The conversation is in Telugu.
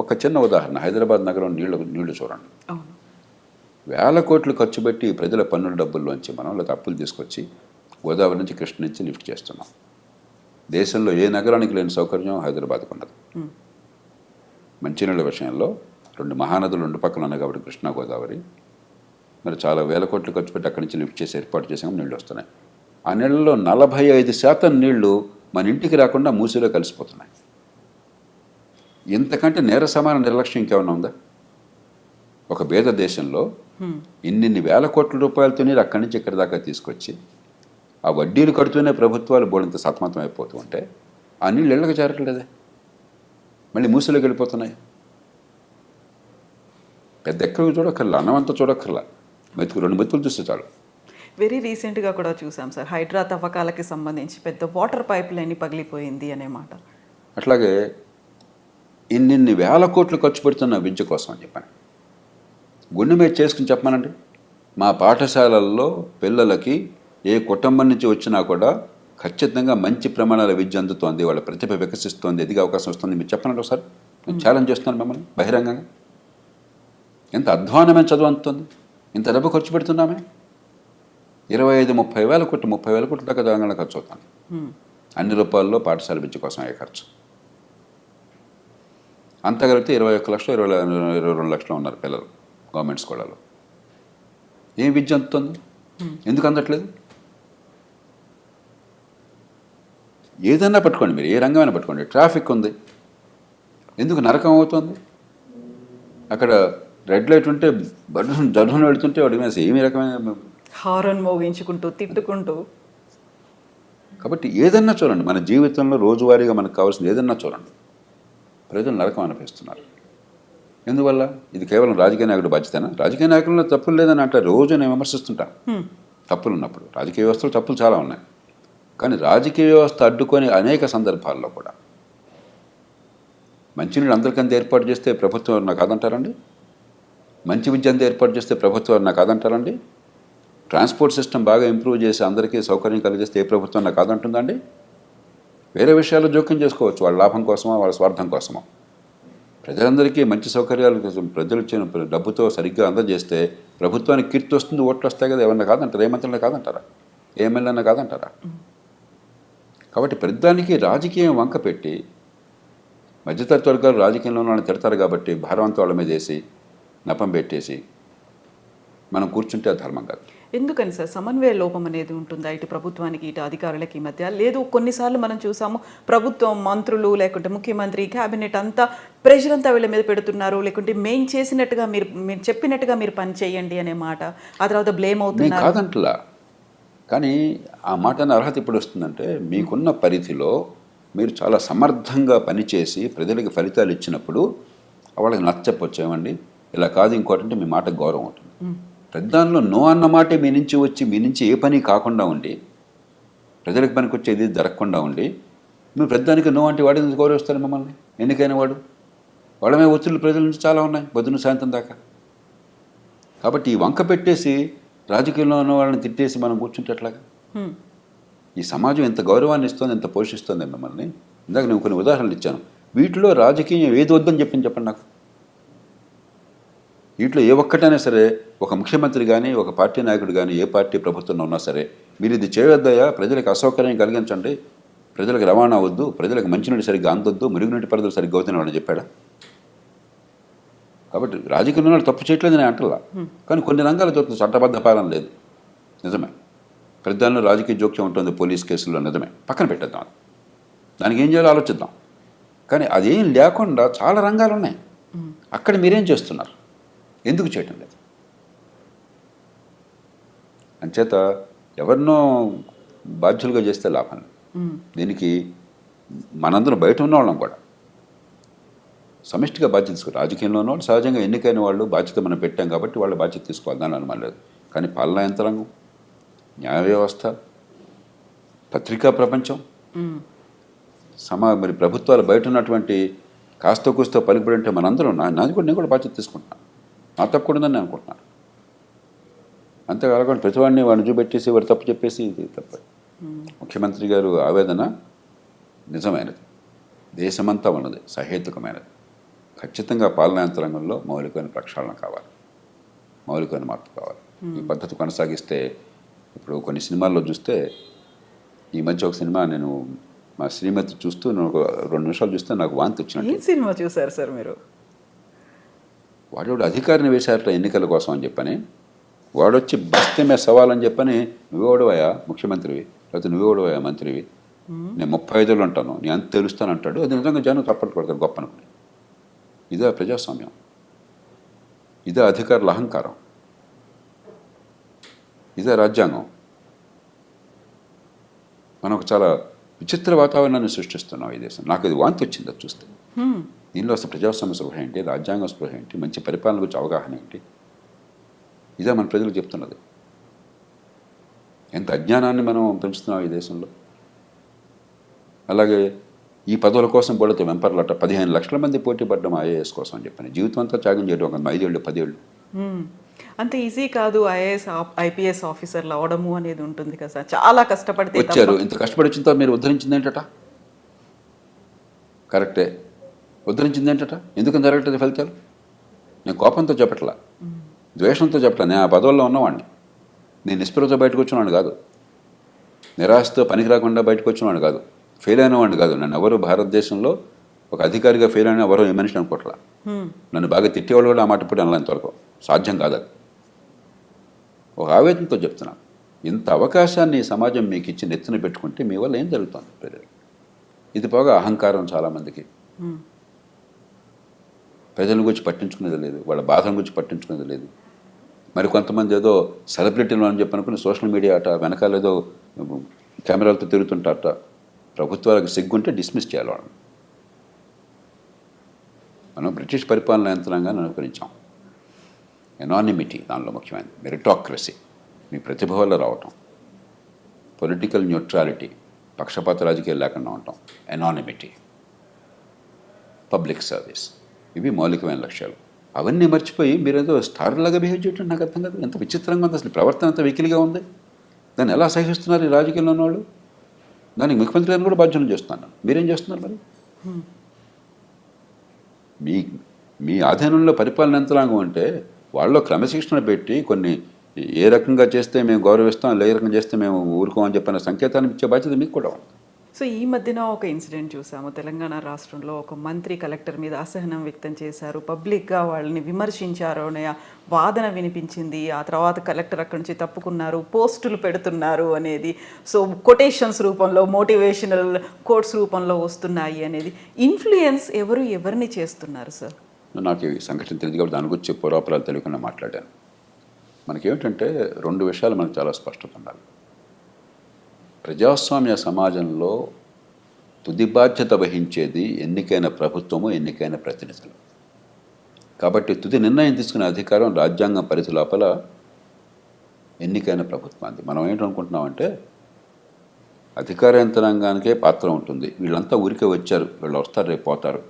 ఒక చిన్న ఉదాహరణ, హైదరాబాద్ నగరం నీళ్లు చూడండి. అవును. వేల కోట్లు ఖర్చు పెట్టి ప్రజల పన్నుల డబ్బుల్లోంచి మనం లేదా అప్పులు తీసుకొచ్చి గోదావరి నుంచి కృష్ణ నుంచి లిఫ్ట్ చేస్తున్నాం. దేశంలో ఏ నగరానికి లేని సౌకర్యం హైదరాబాద్కు ఉన్నది. మంచినీళ్ళ విషయంలో 2 మహానదులు 2 పక్కన ఉన్నాయి కాబట్టి కృష్ణా గోదావరి, మరి చాలా వేల కోట్లు ఖర్చు పెట్టి అక్కడి నుంచి లిఫ్ట్ చేసి ఏర్పాటు చేసాము, నీళ్ళు వస్తున్నాయి. ఆ నీళ్ళలో 45% నీళ్లు మన ఇంటికి రాకుండా మూసిలో కలిసిపోతున్నాయి. ఇంతకంటే నేర సమాన నిర్లక్ష్యం ఇంకేమైనా ఉందా? ఒక పేద దేశంలో ఇన్ని వేల కోట్ల రూపాయలతో నీరు అక్కడి నుంచి ఇక్కడి దాకా తీసుకొచ్చి ఆ వడ్డీలు కడుతూనే ప్రభుత్వాలు బోడంత సతమతం అయిపోతూ ఉంటే ఆ నీళ్ళు ఇళ్ళకి చేరట్లేదే, మళ్ళీ మూసిలోకి వెళ్ళిపోతున్నాయి. పెద్ద ఎక్కడికి చూడక్కర్లా, అన్నమంతా చూడక్కర్లా, 2 మెతుకులు చూస్తే చాలు. వెరీ రీసెంట్గా కూడా చూసాం సార్, హైడ్రా తవ్వకాలకి సంబంధించి పెద్ద వాటర్ పైప్ లైన్ పగిలిపోయింది అనే మాట. అట్లాగే ఇన్ని వేల కోట్లు ఖర్చు పెడుతున్న విద్య కోసం అని చెప్పాను. గుండె మీద చేసుకుని చెప్పమానండి, మా పాఠశాలల్లో పిల్లలకి ఏ కుటుంబం నుంచి వచ్చినా కూడా ఖచ్చితంగా మంచి ప్రమాణాల విద్య అందుతోంది, వాళ్ళ ప్రతిభ వికసిస్తోంది, ఎదిగే అవకాశం వస్తుంది. మీరు చెప్పనండి ఒకసారి, నేను ఛాలెంజ్ చేస్తున్నాను మిమ్మల్ని బహిరంగంగా. ఎంత అధ్వానమైన చదువు అందుతుంది, ఇంత డబ్బు ఖర్చు పెడుతున్నామే. 25-30 వేల కోట్లు 30 వేల కోట్ల దాకా తెలంగాణ ఖర్చు అవుతుంది అన్ని రూపాయల్లో పాఠశాల విద్య కోసం అయ్యే ఖర్చు. అంతా కలిపితే 21 లక్షలు 22 లక్షలు ఉన్నారు పిల్లలు గవర్నమెంట్ స్కూళ్ళలో. ఏం విద్య అందుతుంది? ఎందుకు అందట్లేదు? ఏదన్నా పట్టుకోండి, మీరు ఏ రంగమైనా పట్టుకోండి. ట్రాఫిక్ ఉంది, ఎందుకు నరకం అవుతుంది? అక్కడ రెడ్ లైట్ ఉంటే జర్హన్ వెళ్తుంటే వాడి మీద ఏమి రకమైన హారన్ మోగించుకుంటూ తిట్టుకుంటూ. కాబట్టి ఏదన్నా చూడండి, మన జీవితంలో రోజువారీగా మనకు కావాల్సింది ఏదన్నా చూడండి, ప్రజలు నరకం అనిపిస్తున్నారు. ఎందువల్ల? ఇది కేవలం రాజకీయ నాయకుడు బాధ్యతనా? రాజకీయ నాయకుల్లో తప్పులు లేదని అంటే రోజు నేను విమర్శిస్తుంటాను. తప్పులు ఉన్నప్పుడు రాజకీయ వ్యవస్థలో తప్పులు చాలా ఉన్నాయి, కానీ రాజకీయ వ్యవస్థ అడ్డుకొని అనేక సందర్భాల్లో కూడా మంచినీళ్ళు అందరికంత ఏర్పాటు చేస్తే ప్రభుత్వం నాకు కాదంటారండి? మంచి విద్య అంతా ఏర్పాటు చేస్తే ప్రభుత్వం నాకు కాదంటారండి? ట్రాన్స్పోర్ట్ సిస్టమ్ బాగా ఇంప్రూవ్ చేసి అందరికీ సౌకర్యం కలిగిస్తే ఏ ప్రభుత్వం నాకు కాదంటుందండి? వేరే విషయాల్లో జోక్యం చేసుకోవచ్చు, వాళ్ళ లాభం కోసమో వాళ్ళ స్వార్థం కోసమో. ప్రజలందరికీ మంచి సౌకర్యాలు ప్రజలు ఇచ్చిన డబ్బుతో సరిగ్గా అందజేస్తే ప్రభుత్వానికి కీర్తి వస్తుంది, ఓట్లు వస్తాయి కదా. ఎవరన్నా కాదంటారా? ఏ మంత్రులన్నా కాదంటారా? ఏ ఎమ్మెల్యేనా కాదంటారా? కాబట్టి ప్రతిదానికి రాజకీయం వంక పెట్టి మధ్యతరగతి వర్గాలు రాజకీయంలో వాళ్ళని తిడతారు కాబట్టి భారవంతం వాళ్ళ మీద వేసి నపం పెట్టేసి మనం కూర్చుంటే అది ధర్మం కాదు. ఎందుకని సార్ సమన్వయ లోపం అనేది ఉంటుందా ఇటు ప్రభుత్వానికి ఇటు అధికారులకి మధ్య? లేదు, కొన్నిసార్లు మనం చూసాము ప్రభుత్వం మంత్రులు లేకుంటే ముఖ్యమంత్రి క్యాబినెట్ అంతా ప్రెషర్ అంతా వీళ్ళ మీద పెడుతున్నారు, లేకుంటే మేము చేసినట్టుగా మీరు చెప్పినట్టుగా మీరు పని చేయండి అనే మాట, ఆ తర్వాత బ్లేమ్ అవుతుంది కాదంటలా. కానీ ఆ మాట అర్హత ఇప్పుడు వస్తుందంటే మీకున్న పరిధిలో మీరు చాలా సమర్థంగా పనిచేసి ప్రజలకు ఫలితాలు ఇచ్చినప్పుడు వాళ్ళకి నచ్చకపోవచ్చు. ఏమండి ఇలా కాదు ఇంకోటి అంటే మీ మాటకు గౌరవం ఉంటుంది. ప్రధానంలో నో అన్న మాటే మీ నుంచి వచ్చి మీ నుంచి ఏ పని కాకుండా ఉండి ప్రజలకు పనికి వచ్చేది జరగకుండా ఉండి మీరు ప్రధానికి నో అంటే వాడి నుంచి గౌరవిస్తారు మిమ్మల్ని. ఎన్నికైన వాళ్ళమే ఒత్తిళ్ళు ప్రజల నుంచి చాలా ఉన్నాయి పొద్దున్న సాయంత్రం దాకా. కాబట్టి ఈ వంక పెట్టేసి రాజకీయంలో ఉన్న వాళ్ళని తిట్టేసి మనం కూర్చుంటే ఎట్లాగా? ఈ సమాజం ఎంత గౌరవాన్ని ఇస్తుంది, ఎంత పోషిస్తుంది మిమ్మల్ని. ఇందాక నేను కొన్ని ఉదాహరణలు ఇచ్చాను. వీటిలో రాజకీయం ఏది వద్దని చెప్పండి నాకు. వీటిలో ఏ ఒక్కటైనా సరే ఒక ముఖ్యమంత్రి కానీ ఒక పార్టీ నాయకుడు కానీ ఏ పార్టీ ప్రభుత్వంలో ఉన్నా సరే మీరు ఇది చేయొద్దయా, ప్రజలకు అసౌకర్యం కలిగించండి, ప్రజలకు రవాణా వద్దు, ప్రజలకు మంచినీటి సరిగ్గా అందొద్దు, మురుగునీటి పరిధులు సరిగ్గా అవుతుంది వాళ్ళని చెప్పాడా? కాబట్టి రాజకీయంలో తప్పు చేయట్లేదు నేను అంటలా, కానీ కొన్ని రంగాలు చూస్తుంది చట్టబద్ధ పాలన లేదు, నిజమే. ప్రధానంలో రాజకీయ జోక్యం ఉంటుంది పోలీస్ కేసుల్లో, నిజమే. పక్కన పెట్టేద్దాం, దానికి ఏం చేయాలో ఆలోచిద్దాం. కానీ అదేం లేకుండా చాలా రంగాలు ఉన్నాయి. అక్కడ మీరేం చేస్తున్నారు? ఎందుకు చేయటం లేదు? అంచేత ఎవరినో బాధ్యులుగా చేస్తే లాభం. దీనికి మనందరం బయట ఉన్న వాళ్ళం కూడా సమిష్టిగా బాధ్యత తీసుకోవాలి. రాజకీయంలో ఉన్న వాళ్ళు సహజంగా ఎన్నికైన వాళ్ళు బాధ్యత మనం పెట్టాం కాబట్టి వాళ్ళ బాధ్యత తీసుకోవాలి, దాని అనుమానం లేదు. కానీ పాలనా యంత్రాంగం, న్యాయ వ్యవస్థ, పత్రికా ప్రపంచం, మరి ప్రభుత్వాలు బయట ఉన్నటువంటి కాస్త కూస్తో పలుకుబడి అంటే మనందరం నేను కూడా బాధ్యత తీసుకుంటున్నాను. నా తప్పు కూడా ఉందని నేను అనుకుంటున్నాను. అంతేకాకుండా ప్రతివాడిని వాడిని చూపెట్టేసి వాడు తప్పు చెప్పేసి ఇది తప్ప. ముఖ్యమంత్రి గారు ఆవేదన నిజమైనది, దేశమంతా ఉన్నది, సహేతుకమైనది. ఖచ్చితంగా పాలనా యంత్రాంగంలో మౌలికమైన ప్రక్షాళన కావాలి, మౌలికమైన మార్పు కావాలి. ఈ పద్ధతి కొనసాగిస్తే ఇప్పుడు కొన్ని సినిమాల్లో చూస్తే, ఈ మధ్య ఒక సినిమా నేను మా శ్రీమతి చూస్తూ నేను ఒక 2 నిమిషాలు చూస్తే నాకు వాంతి వచ్చినట్టు. ఏం సినిమా చూసారు సార్ మీరు? వాడు అధికారిని వేశారట ఎన్నికల కోసం అని చెప్పని, వాడొచ్చి బస్తమే సవాల్ అని చెప్పని, నువ్వేవాడువయా ముఖ్యమంత్రివి, లేకపోతే నువ్వేవాడువయా మంత్రివి, నేను 35 ఉంటాను, నేను అంత తెలుస్తాను అంటాడు. అది నిజంగా జనం తప్పట్లు పడతారు గొప్ప అనుకుని. ఇదే ప్రజాస్వామ్యం, ఇదే అధికారుల అహంకారం, ఇదే రాజ్యాంగం. మనం ఒక చాలా విచిత్ర వాతావరణాన్ని సృష్టిస్తున్నాం ఈ దేశం. నాకు ఇది వాంతి వచ్చింది అది చూస్తే. దీనిలో అసలు ప్రజాస్వామ్య స్పృహ ఏంటి, రాజ్యాంగ స్పృహ ఏంటి, మంచి పరిపాలన గురించి అవగాహన ఏంటి, ఇదే మన ప్రజలకు చెప్తున్నది. ఎంత అజ్ఞానాన్ని మనం పెంచుతున్నాం ఈ దేశంలో. అలాగే ఈ పదవుల కోసం పడితే వెంపర్లట 15 లక్షల మంది పోటీ పడ్డం ఐఏఎస్ కోసం అని చెప్పని, జీవితం అంతా త్యాగం చేయడం, ఒక 5 ఏళ్ళు 10 ఏళ్ళు. అంత ఈజీ కాదు ఐఏఎస్ ఐపీఎస్ ఆఫీసర్లు అవడము అనేది ఉంటుంది కదా సార్. చాలా కష్టపడితే వచ్చారు. ఇంత కష్టపడి వచ్చిన తర్వాత మీరు ఉద్ధరించింది ఏంటట? కరెక్టే, ఉద్ధరించింది ఏంటట? ఎందుకని జరగట్లేదు ఫలితాలు? నేను కోపంతో చెప్పట్లా, ద్వేషంతో చెప్పట్లా. నేను ఆ పదవుల్లో ఉన్నవాడిని, నేను నిస్పృహతో బయటకు వచ్చినవాడిని కాదు, నిరాశతో పనికి రాకుండా బయటకు వచ్చినవాడిని కాదు, ఫెయిల్ అయినవాడిని కాదు. నన్ను ఎవరు భారతదేశంలో ఒక అధికారిగా ఫెయిల్ అయిన ఎవరో ఏ మనిషిని అనుకోవట్లా. నన్ను బాగా తిట్టేవాళ్ళు కూడా ఆ మాట ఇప్పుడు అనలా, ఇంతవరకు సాధ్యం కాదు. అది ఒక ఆవేదనతో చెప్తున్నాను. ఇంత అవకాశాన్ని సమాజం మీకు ఇచ్చి నెత్తిన పెట్టుకుంటే మీ వల్ల ఏం జరుగుతుంది ప్రజలు? ఇది పోగా అహంకారం చాలామందికి. ప్రజల గురించి పట్టించుకునేది లేదు, వాళ్ళ బాధల గురించి పట్టించుకునేది లేదు. మరి కొంతమంది ఏదో సెలబ్రిటీలు అని చెప్పి అనుకుని సోషల్ మీడియా అట వెనకాల ఏదో కెమెరాలతో తిరుగుతుంటారట. ప్రభుత్వాలకు సిగ్గుంటే డిస్మిస్ చేయాలి వాళ్ళని. మనం బ్రిటిష్ పరిపాలన యంత్రాంగాన్ని అనుకరించాం. ఎనానిమిటీ దానిలో ముఖ్యమైనది, మెరిటాక్రసీ, మీ ప్రతిభ వల్ల రావటం, పొలిటికల్ న్యూట్రాలిటీ, పక్షపాత రాజకీయాలు లేకుండా ఉండటం, ఎనానిమిటీ, పబ్లిక్ సర్వీస్, ఇవి మౌలికమైన లక్ష్యాలు. అవన్నీ మర్చిపోయి మీరేదో స్టార్లాగా బిహేవ్ చేయటం నాకు అర్థం కాదు. ఎంత విచిత్రంగా ఉంది అసలు, ప్రవర్తన అంత వెకిలిగా ఉంది. దాన్ని ఎలా సహిస్తున్నారు ఈ రాజకీయంలో ఉన్నవాళ్ళు? దానికి ముఖ్యమంత్రి గారిని కూడా బాధ్యతలు చేస్తున్నాను. మీరేం చేస్తున్నారు మరి? మీ ఆధీనంలో పరిపాలన యంత్రాంగం అంటే వాళ్ళలో క్రమశిక్షణ పెట్టి కొన్ని ఏ రకంగా చేస్తే మేము గౌరవిస్తాం, ఏ రకంగా చేస్తే మేము ఊరుకోమని చెప్పిన సంకేతాన్ని ఇచ్చే బాధ్యత మీకు కూడా ఉంది. సో ఈ మధ్యన ఒక ఇన్సిడెంట్ చూసాము. తెలంగాణ రాష్ట్రంలో ఒక మంత్రి కలెక్టర్ మీద అసహనం వ్యక్తం చేశారు, పబ్లిక్గా వాళ్ళని విమర్శించారు అనే వాదన వినిపించింది. ఆ తర్వాత కలెక్టర్ అక్కడి నుంచి తప్పుకున్నారు, పోస్టులు పెడుతున్నారు అనేది, సో కొటేషన్స్ రూపంలో, మోటివేషనల్ కోట్స్ రూపంలో వస్తున్నాయి అనేది. ఇన్ఫ్లుయెన్స్ ఎవరిని చేస్తున్నారు సార్? నాకు ఈ సంఘటన తెలియదు కాబట్టి దాని గురించి పూర్వాపరాలు తెలియకుండా మాట్లాడాను. మనకేమిటంటే 2 విషయాలు మనకు చాలా స్పష్టత ఉండాలి. ప్రజాస్వామ్య సమాజంలో తుది బాధ్యత వహించేది ఎన్నికైన ప్రభుత్వము, ఎన్నికైన ప్రతినిధులు. కాబట్టి తుది నిర్ణయం తీసుకునే అధికారం రాజ్యాంగం పరిధి లోపల ఎన్నికైన ప్రభుత్వానికి. మనం ఏంటనుకుంటున్నామంటే అధికార యంత్రాంగానికే పాత్ర ఉంటుంది, వీళ్ళంతా ఊరికే వచ్చారు, వీళ్ళు వస్తారు రేపు పోతారు,